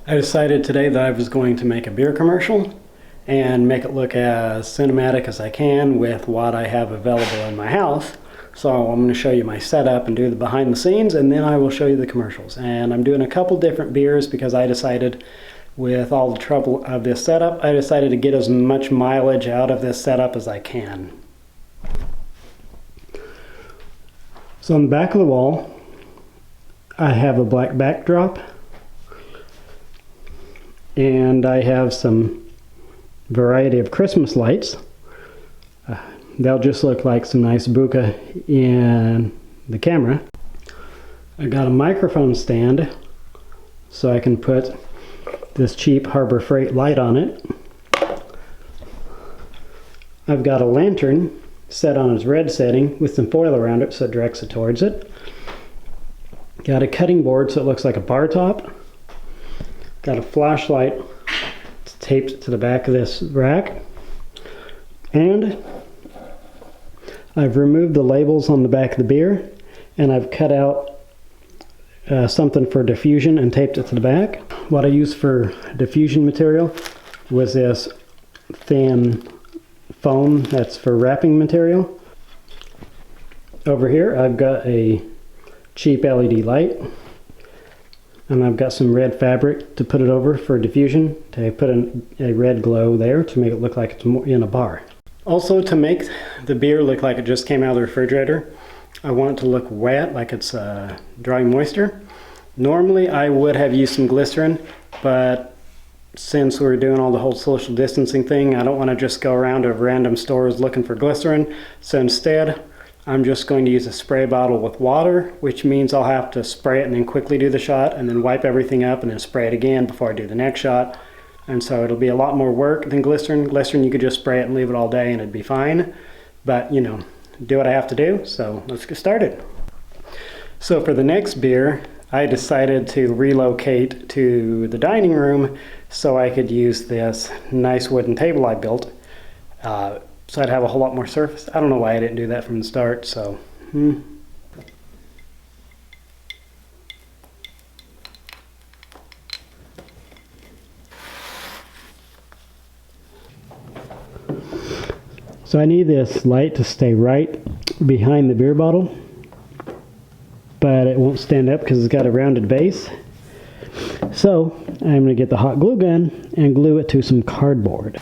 I decided today that I was going to make a beer commercial and make it look as cinematic as I can with what I have available in my house. So I'm going to show you my setup and do the behind the scenes, and then I will show you the commercials. And I'm doing a couple different beers because I decided, with all the trouble of this setup, I decided to get as much mileage out of this setup as I can. So on the back of the wall, I have a black backdrop, and I have some variety of Christmas lights. They'll just look like some nice bokeh in the camera. I got a microphone stand so I can put this cheap Harbor Freight light on it. I've got a lantern set on its red setting with some foil around it so it directs it towards it. Got a cutting board so it looks like a bar top. Got a flashlight taped to the back of this rack. And I've removed the labels on the back of the beer, and I've cut out something for diffusion and taped it to the back. What I used for diffusion material was this thin foam that's for wrapping material. Over here I've got a cheap LED light, and I've got some red fabric to put it over for diffusion, to put a red glow there to make it look like it's in a bar. Also, to make the beer look like it just came out of the refrigerator, I want it to look wet, like it's drawing moisture. Normally I would have used some glycerin, but since we're doing all the whole social distancing thing, I don't want to just go around to random stores looking for glycerin. So instead, I'm just going to use a spray bottle with water, which means I'll have to spray it and then quickly do the shot, and then wipe everything up and then spray it again before I do the next shot. And so it'll be a lot more work than glycerin. Glycerin, you could just spray it and leave it all day and it'd be fine. But, you know, do what I have to do. So let's get started. So for the next beer, I decided to relocate to the dining room so I could use this nice wooden table I built. So I'd have a whole lot more surface. I don't know why I didn't do that from the start, so. So I need this light to stay right behind the beer bottle, but it won't stand up because it's got a rounded base. So I'm going to get the hot glue gun and glue it to some cardboard.